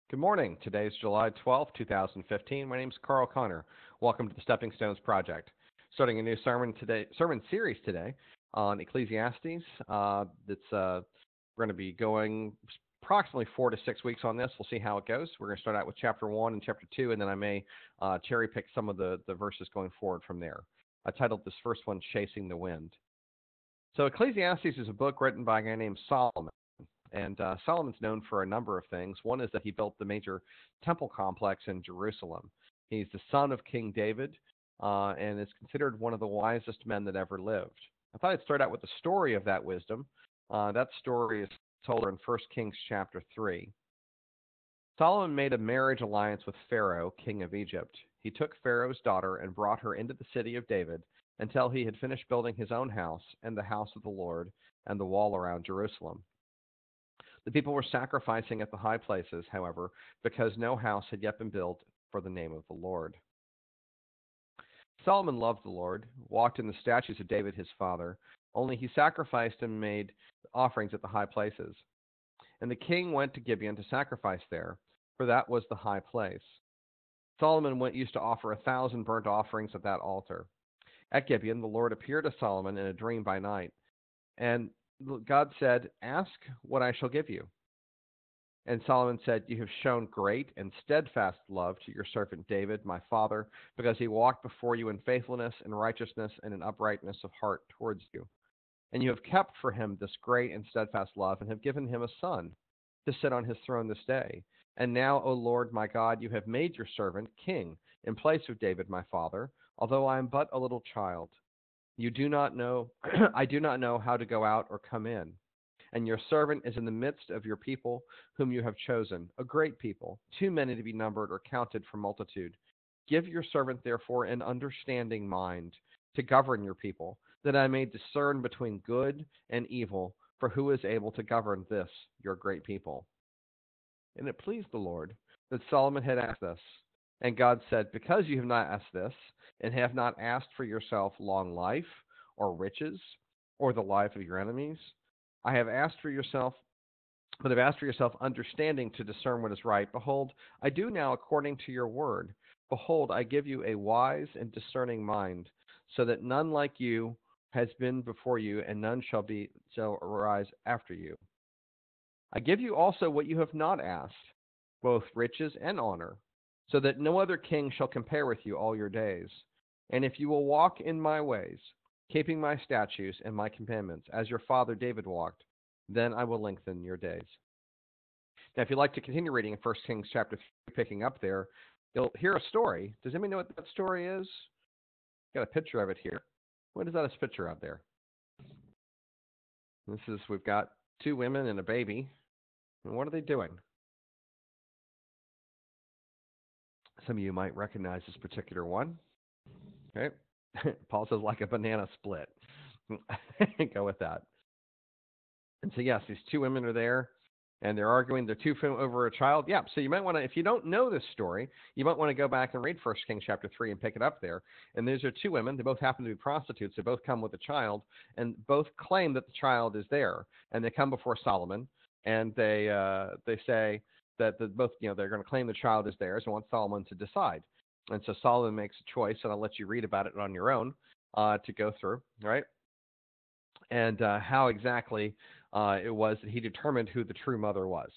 Good morning. Today is July 12th, 2015. My name is Carl Connor. Welcome to the Stepping Stones Project. Starting a new sermon series today on Ecclesiastes. We're going to be going approximately 4 to 6 weeks on this. We'll see how it goes. We're going to start out with chapter 1 and chapter 2, and then I may cherry pick some of the verses going forward from there. I titled this first one, Chasing the Wind. So Ecclesiastes is a book written by a guy named Solomon. And Solomon's known for a number of things. One is that he built the major temple complex in Jerusalem. He's the son of King David and is considered one of the wisest men that ever lived. I thought I'd start out with the story of that wisdom. That story is told in 1 Kings chapter 3. Solomon made a marriage alliance with Pharaoh, king of Egypt. He took Pharaoh's daughter and brought her into the city of David until he had finished building his own house and the house of the Lord and the wall around Jerusalem. The people were sacrificing at the high places, however, because no house had yet been built for the name of the Lord. Solomon loved the Lord, walked in the statutes of David his father, only he sacrificed and made offerings at the high places. And the king went to Gibeon to sacrifice there, for that was the high place. Solomon used to offer 1,000 burnt offerings at that altar. At Gibeon, the Lord appeared to Solomon in a dream by night, and God said, "Ask what I shall give you." And Solomon said, "You have shown great and steadfast love to your servant David, my father, because he walked before you in faithfulness and righteousness and in uprightness of heart towards you. And you have kept for him this great and steadfast love and have given him a son to sit on his throne this day. And now, O Lord my God, you have made your servant king in place of David, my father, although I am but a little child. You do not know, I do not know how to go out or come in. And your servant is in the midst of your people, whom you have chosen, a great people, too many to be numbered or counted for multitude. Give your servant, therefore, an understanding mind to govern your people, that I may discern between good and evil, for who is able to govern this, your great people?" And it pleased the Lord that Solomon had asked this. And God said, "Because you have not asked this, and have not asked for yourself long life, or riches, or the life of your enemies, I have asked for yourself understanding to discern what is right. Behold, I do now according to your word. Behold, I give you a wise and discerning mind, so that none like you has been before you, and none shall arise after you. I give you also what you have not asked, both riches and honor, so that no other king shall compare with you all your days. And if you will walk in my ways, keeping my statutes and my commandments, as your father David walked, then I will lengthen your days." Now, if you'd like to continue reading in 1 Kings chapter 3, picking up there, you'll hear a story. Does anybody know what that story is? Got a picture of it here. What is that a picture of there? We've got 2 women and a baby. And what are they doing? Some of you might recognize this particular one. Okay. Paul says, like a banana split. Go with that. And so, yes, these 2 women are there, and they're arguing. They're 2 over a child. Yeah, so you might want to, if you don't know this story, you might want to go back and read 1 Kings chapter 3 and pick it up there. And these are 2 women. They both happen to be prostitutes. They both come with a child, and both claim that the child is there. And they come before Solomon, and they say that both, they're going to claim the child is theirs and want Solomon to decide. And so Solomon makes a choice, and I'll let you read about it on your own to go through, right? And how exactly it was that he determined who the true mother was.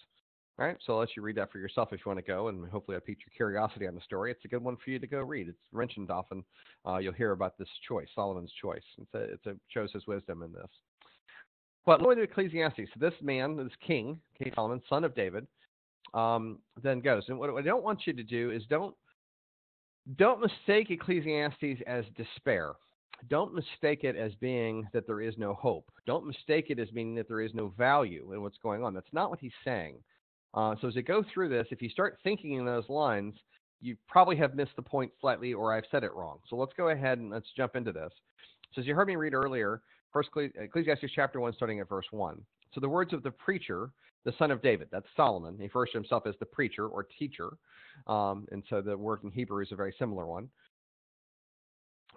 All right, so I'll let you read that for yourself if you want to go, and hopefully I piqued your curiosity on the story. It's a good one for you to go read. It's mentioned often. You'll hear about this choice, Solomon's choice. Shows his wisdom in this. But going to Ecclesiastes, so this man, this King Solomon, son of David, then goes. And what I don't want you to do is don't mistake Ecclesiastes as despair. Don't mistake it as being that there is no hope. Don't mistake it as meaning that there is no value in what's going on. That's not what he's saying. So as you go through this, if you start thinking in those lines, you probably have missed the point slightly, or I've said it wrong. So let's go ahead and let's jump into this. So as you heard me read earlier, Ecclesiastes chapter 1, starting at verse 1. So the words of the preacher, the son of David, that's Solomon. He refers to himself as the preacher or teacher. And so the word in Hebrew is a very similar one.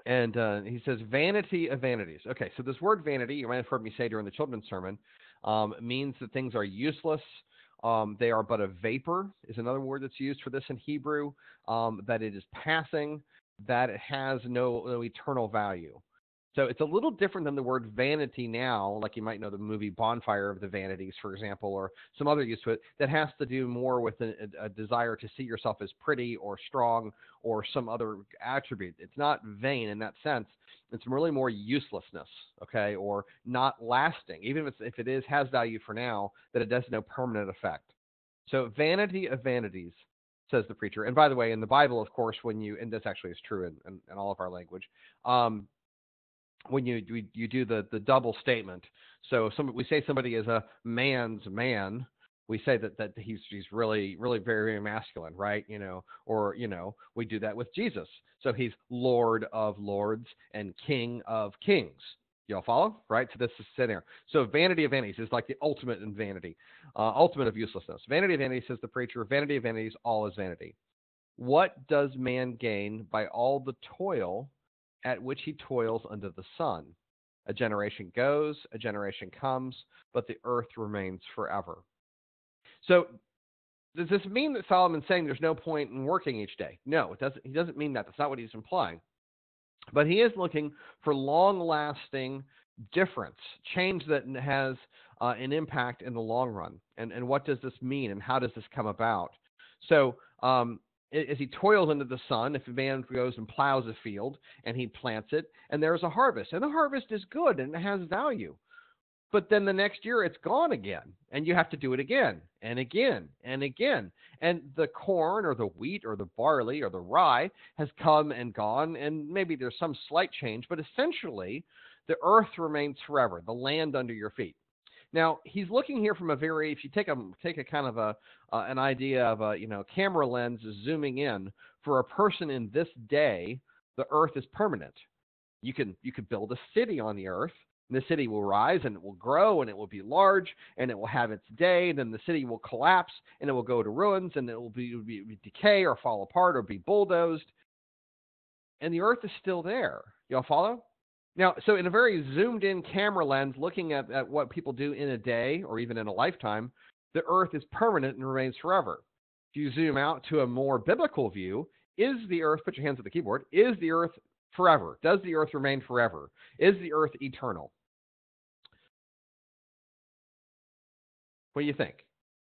And he says, vanity of vanities. Okay, so this word vanity, you might have heard me say during the children's sermon, means that things are useless, They are but a vapor is another word that's used for this in Hebrew, that it is passing, that it has no eternal value. So it's a little different than the word vanity now, like you might know the movie Bonfire of the Vanities, for example, or some other use to it that has to do more with a desire to see yourself as pretty or strong or some other attribute. It's not vain in that sense. It's really more uselessness, okay, or not lasting. Even if it is has value for now, that it does no permanent effect. So vanity of vanities, says the preacher. And by the way, in the Bible, of course, and this actually is true in all of our language, when you do the double statement. So we say somebody is a man's man. We say that he's really really very, very masculine, right? Or we do that with Jesus. So he's Lord of lords and King of kings. Y'all follow, right? So this is in there. So vanity of vanities is like the ultimate in vanity, ultimate of uselessness. Vanity of vanities, says the preacher. Vanity of vanities, all is vanity. What does man gain by all the toil at which he toils under the sun? A generation goes, a generation comes, but the earth remains forever. So does this mean that Solomon's saying there's no point in working each day? No, it doesn't. He doesn't mean that. That's not what he's implying. But he is looking for long-lasting difference, change that has an impact in the long run. And what does this mean, and how does this come about? So as he toils under the sun, if a man goes and plows a field and he plants it, and there's a harvest, and the harvest is good and it has value. But then the next year it's gone again, and you have to do it again and again and again. And the corn or the wheat or the barley or the rye has come and gone, and maybe there's some slight change, but essentially the earth remains forever, the land under your feet. Now, he's looking here from if you take a kind of an idea of a camera lens zooming in, for a person in this day, the earth is permanent. You could build a city on the earth, and the city will rise, and it will grow, and it will be large, and it will have its day, and then the city will collapse, and it will go to ruins, and it will be decay or fall apart or be bulldozed, and the earth is still there. Y'all follow? Now, so in a very zoomed-in camera lens, looking at what people do in a day or even in a lifetime, the earth is permanent and remains forever. If you zoom out to a more biblical view, is the earth, put your hands at the keyboard, is the earth forever? Does the earth remain forever? Is the earth eternal? What do you think?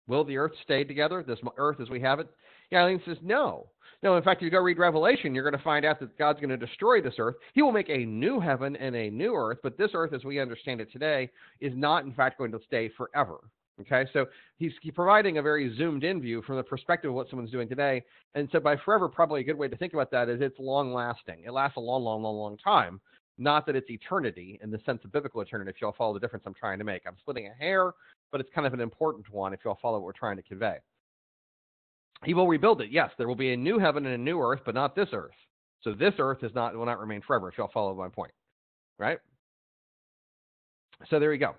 Will the earth stay together, this earth as we have it? Yeah, I think it says no. No, in fact, if you go read Revelation, you're going to find out that God's going to destroy this earth. He will make a new heaven and a new earth, but this earth, as we understand it today, is not, in fact, going to stay forever. Okay, so he's providing a very zoomed-in view from the perspective of what someone's doing today. And so by forever, probably a good way to think about that is it's long-lasting. It lasts a long, long, long, long time. Not that it's eternity in the sense of biblical eternity, if you all follow the difference I'm trying to make. I'm splitting a hair, but it's kind of an important one if you all follow what we're trying to convey. He will rebuild it. Yes, there will be a new heaven and a new earth, but not this earth. So this earth will not remain forever, if you all follow my point. Right? So there we go.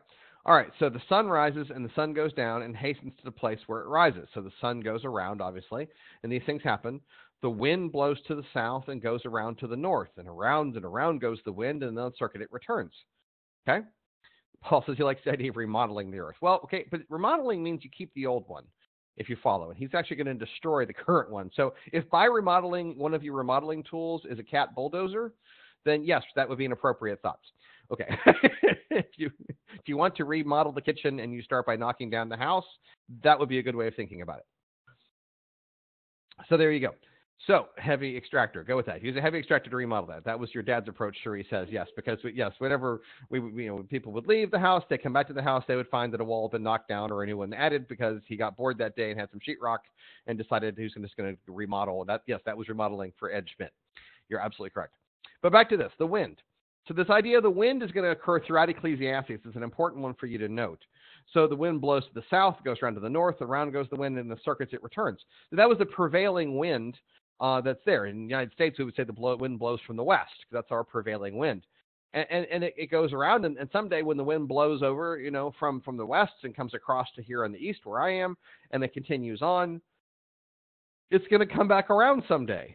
All right, so the sun rises and the sun goes down and hastens to the place where it rises. So the sun goes around, obviously, and these things happen. The wind blows to the south and goes around to the north, and around goes the wind, and then circuit it returns. Okay? Paul says he likes the idea of remodeling the earth. Well, okay, but remodeling means you keep the old one, if you follow. And he's actually going to destroy the current one. So if by remodeling, one of your remodeling tools is a cat bulldozer, then yes, that would be an appropriate thought. Okay. if you want to remodel the kitchen and you start by knocking down the house, that would be a good way of thinking about it. So there you go. So heavy extractor, go with that. Use a heavy extractor to remodel that. That was your dad's approach, sure, he says. Yes, because whenever when people would leave the house, they come back to the house, they would find that a wall had been knocked down or a new one added because he got bored that day and had some sheetrock and decided he's just going to remodel that. Yes, that was remodeling for Ed Schmidt. You're absolutely correct. But back to this, the wind. So this idea of the wind is going to occur throughout Ecclesiastes. It's an important one for you to note. So the wind blows to the south, goes around to the north, around goes the wind, and the circuits it returns. So that was the prevailing wind that's there. In the United States, we would say the wind blows from the west, because that's our prevailing wind. And it goes around, and someday when the wind blows over, from the west and comes across to here on the east where I am, and it continues on, it's going to come back around someday.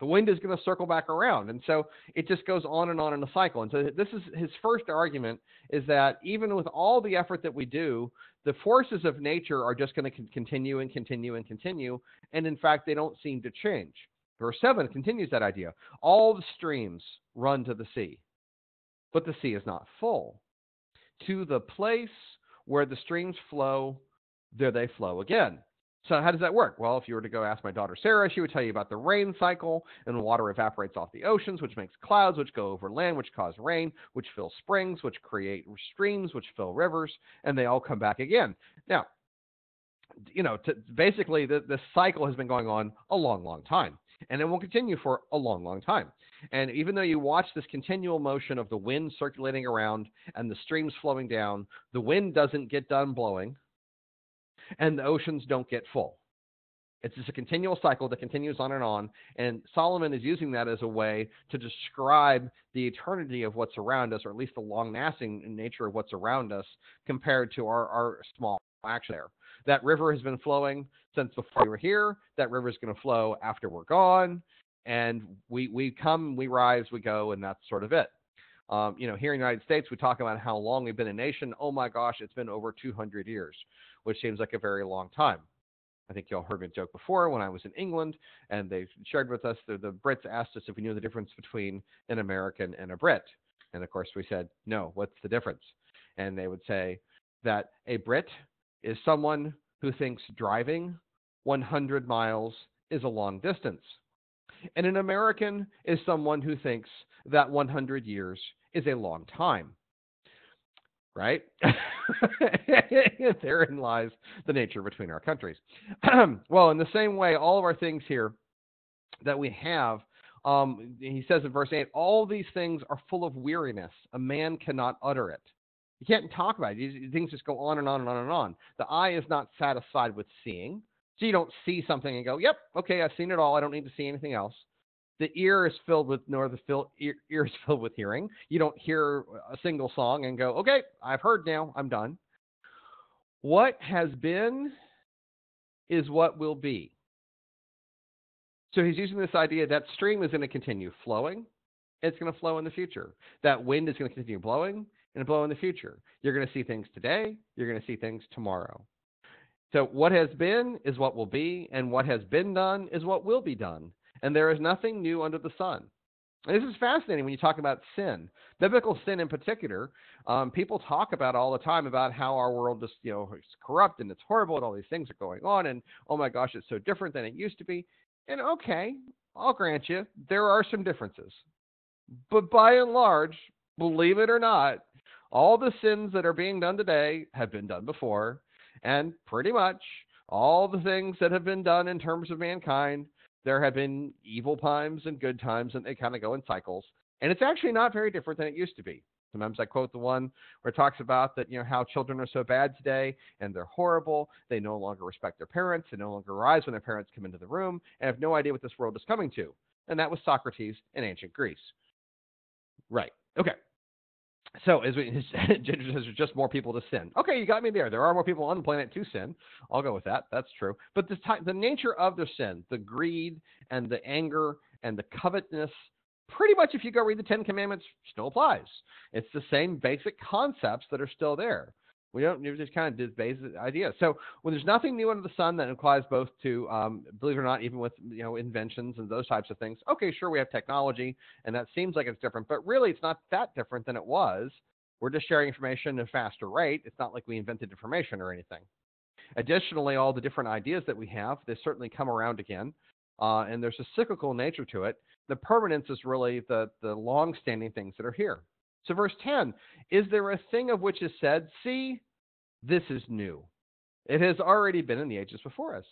the wind is going to circle back around. And so it just goes on and on in a cycle. And so this is his first argument, is that even with all the effort that we do, the forces of nature are just going to continue and continue and continue. And in fact, they don't seem to change. Verse 7 continues that idea. All the streams run to the sea, but the sea is not full. To the place where the streams flow, there they flow again. So how does that work? Well, if you were to go ask my daughter Sarah, she would tell you about the rain cycle, and water evaporates off the oceans, which makes clouds, which go over land, which cause rain, which fill springs, which create streams, which fill rivers, and they all come back again. Now, basically, this cycle has been going on a long, long time, and it will continue for a long, long time. And even though you watch this continual motion of the wind circulating around and the streams flowing down, the wind doesn't get done blowing, and the oceans don't get full. It's just a continual cycle that continues on, and Solomon is using that as a way to describe the eternity of what's around us, or at least the long-lasting nature of what's around us compared to our small action there. That river has been flowing since before we were here. That river is going to flow after we're gone, and we come, we rise, we go, and that's sort of it. Here in the United States, we talk about how long we've been a nation. Oh my gosh, it's been over 200 years, which seems like a very long time. I think y'all heard me joke before when I was in England, and they shared with us, the Brits asked us if we knew the difference between an American and a Brit. And of course we said, no, what's the difference? And they would say that a Brit is someone who thinks driving 100 miles is a long distance. And an American is someone who thinks that 100 years is a long time. Right? Therein lies the nature between our countries. Well, in the same way, all of our things here that we have, he says in verse 8, all these things are full of weariness. A man cannot utter it. You can't talk about it. Things just go on and on and on and on. The eye is not satisfied with seeing. So you don't see something and go, yep, okay, I've seen it all. I don't need to see anything else. The ear is filled with, ear is filled with hearing. You don't hear a single song and go, okay, I've heard now, I'm done. What has been is what will be. So he's using this idea that stream is going to continue flowing. It's going to flow in the future. That wind is going to continue blowing and blow in the future. You're going to see things today. You're going to see things tomorrow. So what has been is what will be, and what has been done is what will be done. And there is nothing new under the sun. And this is fascinating when you talk about sin. Biblical sin in particular, people talk about all the time about how our world is, is corrupt and it's horrible and all these things are going on. And, oh my gosh, it's so different than it used to be. And okay, I'll grant you, there are some differences. But by and large, believe it or not, all the sins that are being done today have been done before. And pretty much all the things that have been done in terms of mankind, there have been evil times and good times, and they kind of go in cycles. And it's actually not very different than it used to be. Sometimes I quote the one where it talks about that, how children are so bad today and they're horrible. They no longer respect their parents. They no longer rise when their parents come into the room and have no idea what this world is coming to. And that was Socrates in ancient Greece. Right. Okay. So as there's just more people to sin. Okay, you got me there. There are more people on the planet to sin. I'll go with that. That's true. But the nature of the sin, the greed and the anger and the covetousness, pretty much if you go read the Ten Commandments, still applies. It's the same basic concepts that are still there. We don't just kind of do basic ideas. So when there's nothing new under the sun, that applies both to, believe it or not, even with inventions and those types of things. Okay, sure, we have technology, and that seems like it's different, but really it's not that different than it was. We're just sharing information at a faster rate. It's not like we invented information or anything. Additionally, all the different ideas that we have, they certainly come around again, and there's a cyclical nature to it. The permanence is really the long-standing things that are here. So verse 10, is there a thing of which is said, see, this is new. It has already been in the ages before us.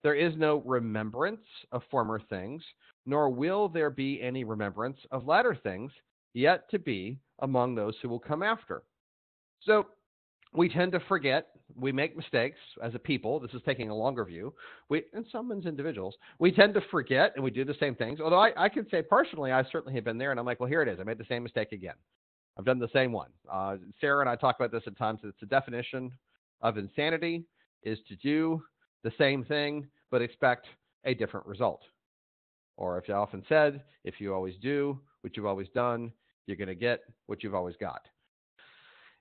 There is no remembrance of former things, nor will there be any remembrance of latter things yet to be among those who will come after. So we tend to forget. We make mistakes as a people. This is taking a longer view. And some as individuals, we tend to forget and we do the same things. Although I could say personally, I certainly have been there, and I'm like, well, here it is. I made the same mistake again. I've done the same one. Sarah and I talk about this at times. It's the definition of insanity is to do the same thing but expect a different result. Or if I often said, if you always do what you've always done, you're going to get what you've always got.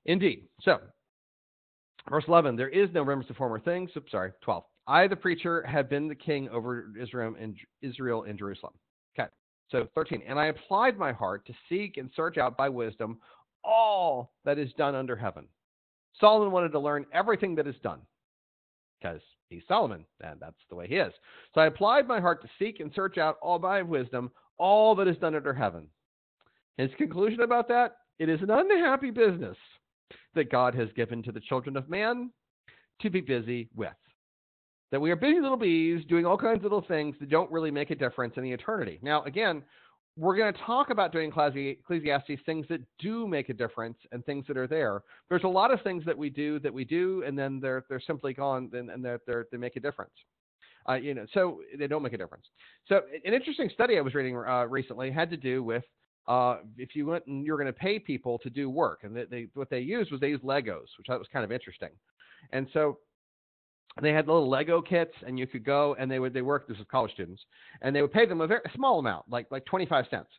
Indeed. So, verse 11, there is no remembrance of former things. 12. I, the preacher, have been the king over Israel and Jerusalem. Okay. So 13, and I applied my heart to seek and search out by wisdom all that is done under heaven. Solomon wanted to learn everything that is done because he's Solomon, and that's the way he is. So I applied my heart to seek and search out all by wisdom all that is done under heaven. His conclusion about that, it is an unhappy business that God has given to the children of man to be busy with. That we are busy little bees doing all kinds of little things that don't really make a difference in the eternity. Now, again, we're going to talk about doing Ecclesiastes things that do make a difference and things that are there. There's a lot of things that we do, and then they're simply gone, and they make a difference. So they don't make a difference. So an interesting study I was reading recently had to do with if you went and you're going to pay people to do work, and what they used Legos, which I thought was kind of interesting. And so they had little Lego kits, and you could go and they work. This is college students, and they would pay them a very small amount, like 25 cents.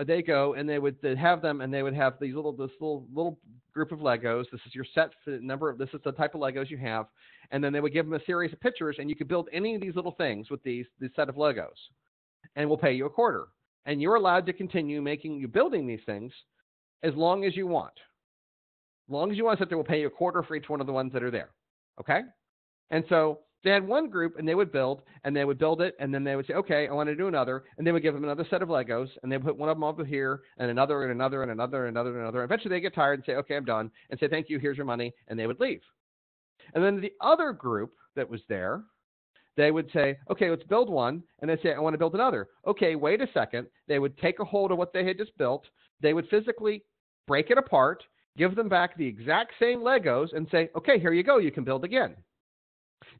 They go and they'd have them, and they would have this little group of Legos. This is your set number. This is the type of Legos you have, and then they would give them a series of pictures, and you could build any of these little things with this set of Legos, and we'll pay you a quarter, and you're allowed to continue building these things as long as you want. As long as you want to sit there, we'll pay you a quarter for each one of the ones that are there. Okay. And so they had one group, and they would build it, and then they would say, okay, I want to do another, and they would give them another set of Legos, and they would put one of them over here, and another, and another, and another, and another, and another. Eventually they get tired and say, okay, I'm done, and say, thank you, here's your money, and they would leave. And then the other group that was there, they would say, okay, let's build one, and they say, I want to build another. Okay, wait a second. They would take a hold of what they had just built. They would physically break it apart, give them back the exact same Legos, and say, okay, here you go, you can build again.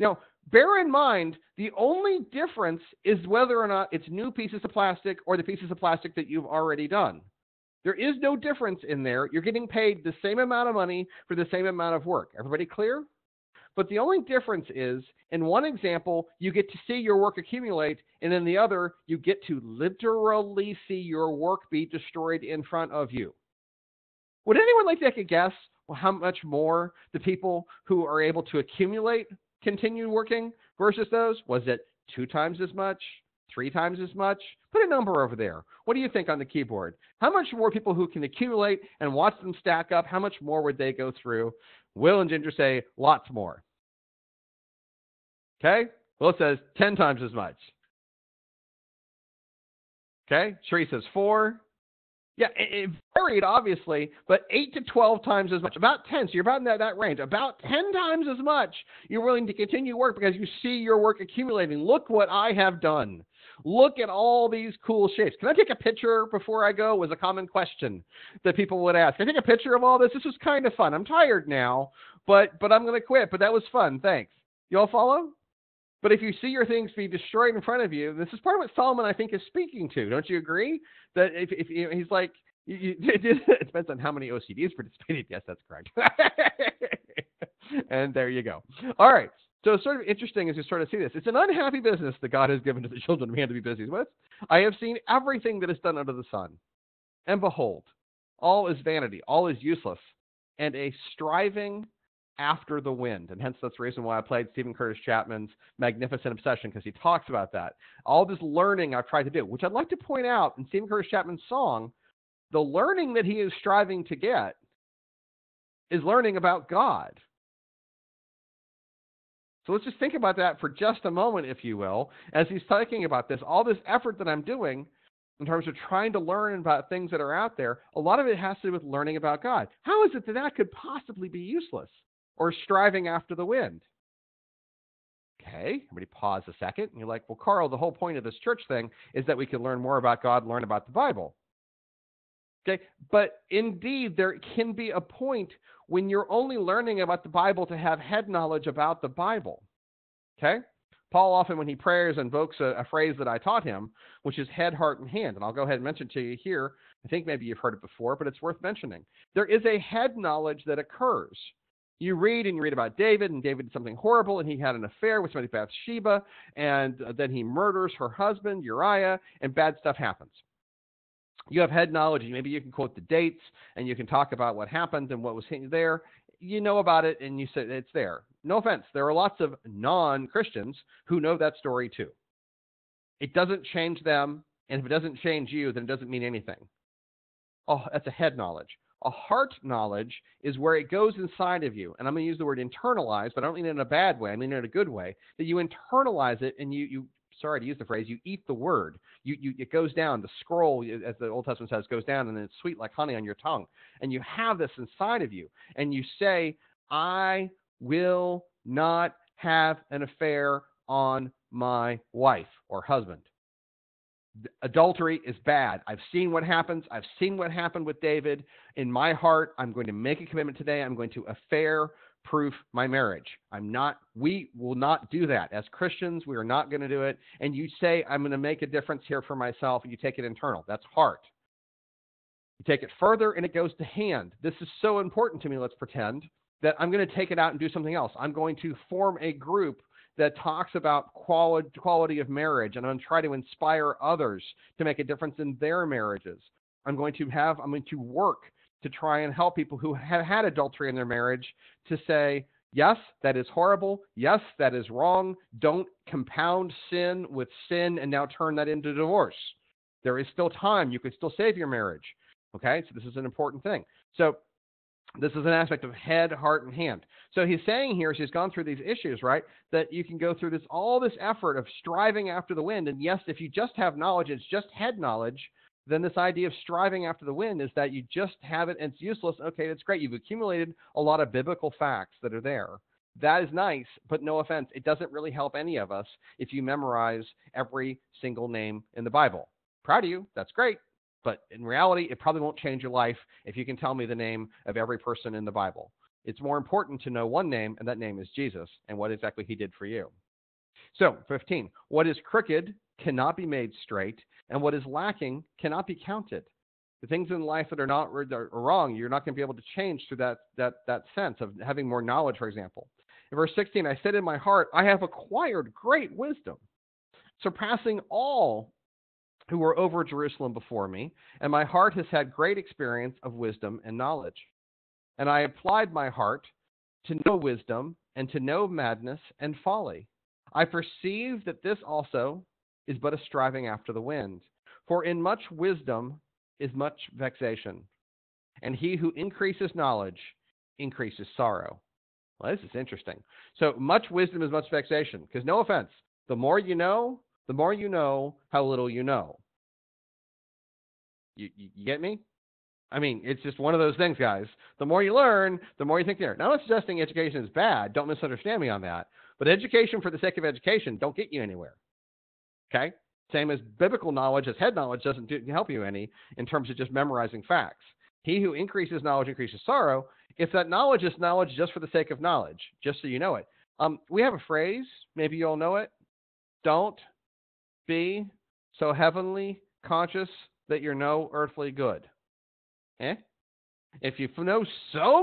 Now, bear in mind, the only difference is whether or not it's new pieces of plastic or the pieces of plastic that you've already done. There is no difference in there. You're getting paid the same amount of money for the same amount of work. Everybody clear? But the only difference is, in one example, you get to see your work accumulate, and in the other, you get to literally see your work be destroyed in front of you. Would anyone like to take a guess how much more the people who are able to accumulate continue working versus those? Was it 2 times as much? 3 times as much? Put a number over there. What do you think on the keyboard? How much more people who can accumulate and watch them stack up, how much more would they go through? Will and Ginger say lots more. Okay? Will says 10 times as much. Okay? Sheree says 4. Yeah, it varied, obviously, but 8 to 12 times as much. About 10, so you're about in that range. About 10 times as much you're willing to continue work because you see your work accumulating. Look what I have done. Look at all these cool shapes. Can I take a picture before I go? Was a common question that people would ask. Can I take a picture of all this? This was kind of fun. I'm tired now, but I'm going to quit. But that was fun. Thanks. You all follow? But if you see your things be destroyed in front of you, this is part of what Solomon, I think, is speaking to. Don't you agree? That if he's like, it depends on how many OCDs participated. Yes, that's correct. And there you go. All right. So it's sort of interesting as you sort of see this. It's an unhappy business that God has given to the children of man to be busy with. I have seen everything that is done under the sun. And behold, all is vanity, all is useless, and a striving after the wind. And hence that's the reason why I played Stephen Curtis Chapman's Magnificent Obsession, because he talks about that. All this learning I've tried to do, which I'd like to point out in Stephen Curtis Chapman's song, the learning that he is striving to get is learning about God. So let's just think about that for just a moment, if you will, as he's talking about this. All this effort that I'm doing in terms of trying to learn about things that are out there, a lot of it has to do with learning about God. How is it that that could possibly be useless or striving after the wind? Okay, everybody pause a second. And you're like, well, Carl, the whole point of this church thing is that we can learn more about God, learn about the Bible. Okay, but indeed, there can be a point when you're only learning about the Bible to have head knowledge about the Bible. Okay? Paul often, when he prays, invokes a phrase that I taught him, which is head, heart, and hand. And I'll go ahead and mention to you here. I think maybe you've heard it before, but it's worth mentioning. There is a head knowledge that occurs You read about David, and David did something horrible, and he had an affair with somebody, Bathsheba, and then he murders her husband, Uriah, and bad stuff happens. You have head knowledge, and maybe you can quote the dates, and you can talk about what happened and what was there. You know about it, and you say it's there. No offense. There are lots of non-Christians who know that story too. It doesn't change them, and if it doesn't change you, then it doesn't mean anything. Oh, that's a head knowledge. A heart knowledge is where it goes inside of you. And I'm going to use the word internalize, but I don't mean it in a bad way. I mean it in a good way. That you internalize it and you sorry to use the phrase, you eat the word. It goes down. The scroll, as the Old Testament says, goes down, and then it's sweet like honey on your tongue. And you have this inside of you. And you say, I will not have an affair on my wife or husband. Adultery is bad. I've seen what happens. I've seen what happened with David. In my heart, I'm going to make a commitment today. I'm going to affair-proof my marriage. We will not do that. As Christians, we are not going to do it. And you say, I'm going to make a difference here for myself, and you take it internal. That's heart. You take it further, and it goes to hand. This is so important to me, let's pretend, that I'm going to take it out and do something else. I'm going to form a group that talks about quality of marriage, and I'm going to try to inspire others to make a difference in their marriages. I'm going to work to try and help people who have had adultery in their marriage to say, yes, that is horrible. Yes, that is wrong. Don't compound sin with sin and now turn that into divorce. There is still time. You could still save your marriage. Okay, so this is an important thing. So this is an aspect of head, heart, and hand. So he's saying here, as he's gone through these issues, right, that you can go through all this effort of striving after the wind. And yes, if you just have knowledge, it's just head knowledge, then this idea of striving after the wind is that you just have it and it's useless. Okay, that's great. You've accumulated a lot of biblical facts that are there. That is nice, but no offense, it doesn't really help any of us if you memorize every single name in the Bible. Proud of you. That's great. But in reality, it probably won't change your life if you can tell me the name of every person in the Bible. It's more important to know one name, and that name is Jesus, and what exactly he did for you. So, 15, what is crooked cannot be made straight, and what is lacking cannot be counted. The things in life that are wrong, you're not going to be able to change through that sense of having more knowledge, for example. In verse 16, I said in my heart, I have acquired great wisdom, surpassing all who were over Jerusalem before me, and my heart has had great experience of wisdom and knowledge. And I applied my heart to know wisdom and to know madness and folly. I perceive that this also is but a striving after the wind. For in much wisdom is much vexation, and he who increases knowledge increases sorrow. Well, this is interesting. So much wisdom is much vexation, because no offense, the more you know how little you know. You get me? I mean, it's just one of those things, guys. The more you learn, the more you think there. Now, I'm not suggesting education is bad. Don't misunderstand me on that. But education for the sake of education don't get you anywhere. Okay? Same as biblical knowledge, as head knowledge doesn't help you any in terms of just memorizing facts. He who increases knowledge increases sorrow. If that knowledge is knowledge just for the sake of knowledge, just so you know it. We have a phrase, maybe you all know it. Don't be so heavenly conscious that you're no earthly good. If you know so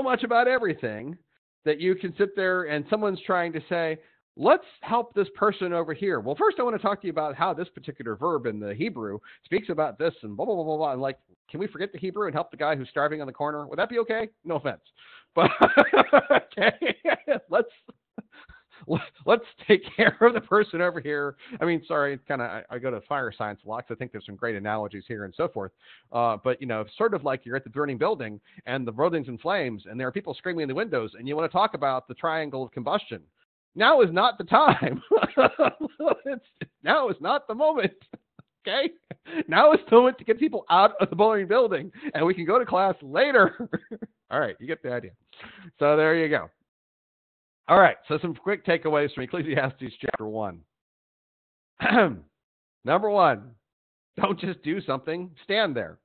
much about everything that you can sit there and someone's trying to say, let's help this person over here. Well, first I want to talk to you about how this particular verb in the Hebrew speaks about this and blah, blah, blah, blah, blah. And like, can we forget the Hebrew and help the guy who's starving on the corner? Would that be okay? No offense. But okay, let's take care of the person over here. I mean, sorry, I go to fire science a lot because I think there's some great analogies here and so forth. But, sort of like you're at the burning building and the building's in flames and there are people screaming in the windows and you want to talk about the triangle of combustion. Now is not the time. Now is not the moment. Okay? Now is the moment to get people out of the burning building and we can go to class later. All right, you get the idea. So there you go. All right, so some quick takeaways from Ecclesiastes chapter 1. Number 1, don't just do something, stand there.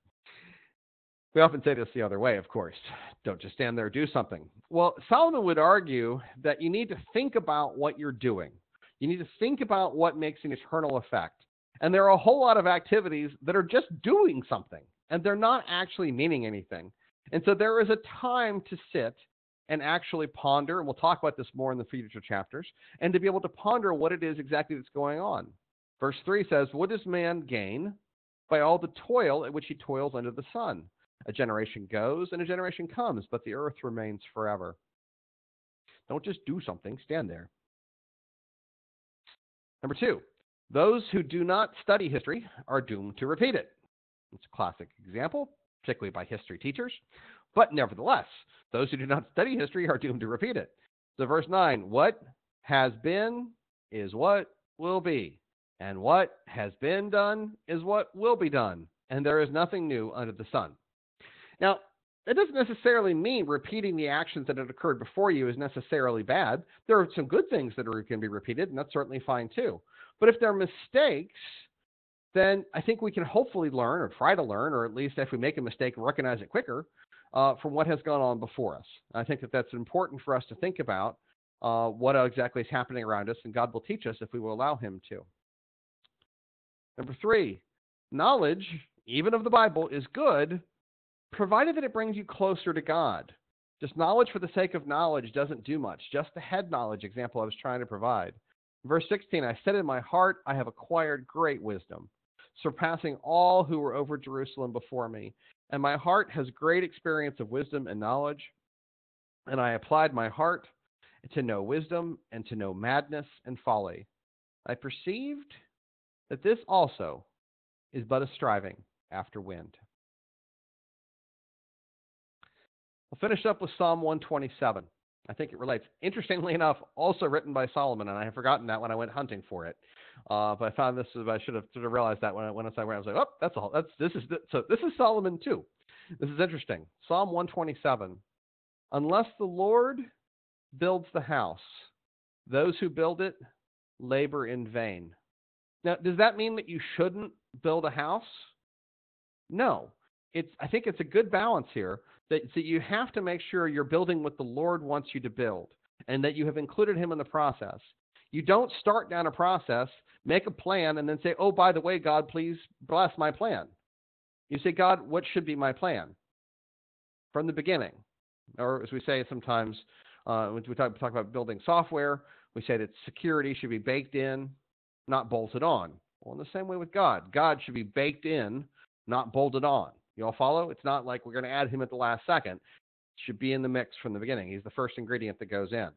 We often say this the other way, of course. Don't just stand there, do something. Well, Solomon would argue that you need to think about what you're doing. You need to think about what makes an eternal effect. And there are a whole lot of activities that are just doing something, and they're not actually meaning anything. And so there is a time to sit and actually ponder, and we'll talk about this more in the future chapters, and to be able to ponder what it is exactly that's going on. Verse 3 says, what does man gain by all the toil at which he toils under the sun? A generation goes and a generation comes, but the earth remains forever. Don't just do something, stand there. Number 2, those who do not study history are doomed to repeat it. It's a classic example, particularly by history teachers. But nevertheless, those who do not study history are doomed to repeat it. So verse 9, what has been is what will be, and what has been done is what will be done, and there is nothing new under the sun. Now, that doesn't necessarily mean repeating the actions that had occurred before you is necessarily bad. There are some good things that can be repeated, and that's certainly fine too. But if they're mistakes, then I think we can hopefully learn, or try to learn, or at least if we make a mistake, recognize it quicker from what has gone on before us. I think that that's important for us to think about what exactly is happening around us, and God will teach us if we will allow him to. Number 3, knowledge, even of the Bible, is good, provided that it brings you closer to God. Just knowledge for the sake of knowledge doesn't do much. Just the head knowledge example I was trying to provide. Verse 16, I said in my heart, I have acquired great wisdom, surpassing all who were over Jerusalem before me. And my heart has great experience of wisdom and knowledge. And I applied my heart to know wisdom and to know madness and folly. I perceived that this also is but a striving after wind. We'll finish up with Psalm 127. I think it relates. Interestingly enough, also written by Solomon, and I had forgotten that when I went hunting for it. But I found this. I should have sort of realized that when I was like, oh, that's all. This is Solomon too. This is interesting. Psalm 127. Unless the Lord builds the house, those who build it labor in vain. Now, does that mean that you shouldn't build a house? No. I think it's a good balance here that you have to make sure you're building what the Lord wants you to build and that you have included him in the process. You don't start down a process, make a plan, and then say, oh, by the way, God, please bless my plan. You say, God, what should be my plan? From the beginning. Or as we say sometimes, when we talk about building software, we say that security should be baked in, not bolted on. Well, in the same way with God. God should be baked in, not bolted on. You all follow? It's not like we're going to add him at the last second. It should be in the mix from the beginning. He's the first ingredient that goes in.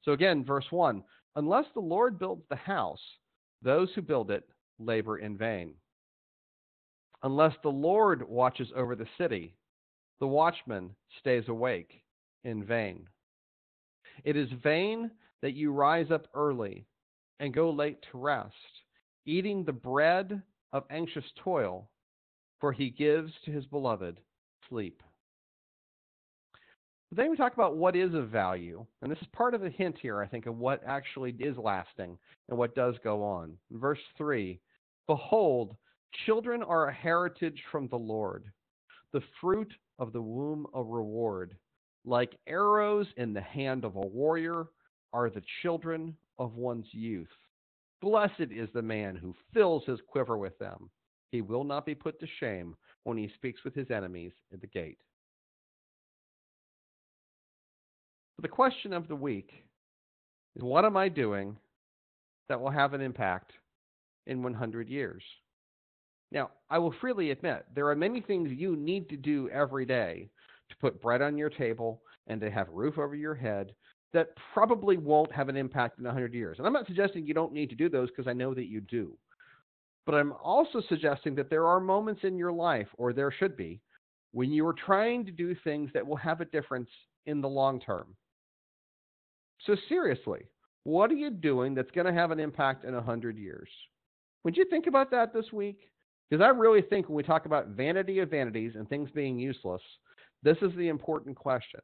So again, verse 1, unless the Lord builds the house, those who build it labor in vain. Unless the Lord watches over the city, the watchman stays awake in vain. It is vain that you rise up early and go late to rest, eating the bread of anxious toil, for he gives to his beloved sleep. But then we talk about what is of value, and this is part of the hint here, I think, of what actually is lasting and what does go on. In verse 3, behold, children are a heritage from the Lord, the fruit of the womb a reward. Like arrows in the hand of a warrior are the children of one's youth. Blessed is the man who fills his quiver with them. He will not be put to shame when he speaks with his enemies at the gate. So the question of the week is, what am I doing that will have an impact in 100 years? Now, I will freely admit, there are many things you need to do every day to put bread on your table and to have a roof over your head that probably won't have an impact in 100 years. And I'm not suggesting you don't need to do those, because I know that you do. But I'm also suggesting that there are moments in your life, or there should be, when you are trying to do things that will have a difference in the long term. So seriously, what are you doing that's going to have an impact in 100 years? Would you think about that this week? Because I really think when we talk about vanity of vanities and things being useless, this is the important question.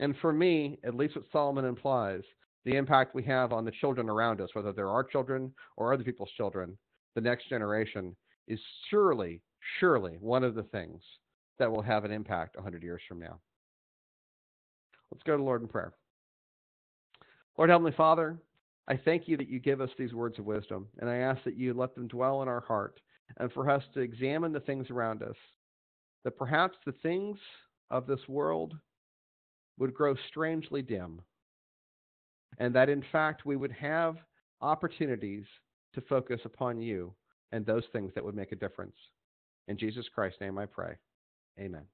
And for me, at least what Solomon implies, the impact we have on the children around us, whether they're our children or other people's children, the next generation, is surely one of the things that will have an impact 100 years from now. Let's go to the Lord in prayer. Lord Heavenly Father, I thank you that you give us these words of wisdom, and I ask that you let them dwell in our heart, and for us to examine the things around us, that perhaps the things of this world would grow strangely dim, and that in fact we would have opportunities to focus upon you and those things that would make a difference. In Jesus Christ's name I pray. Amen.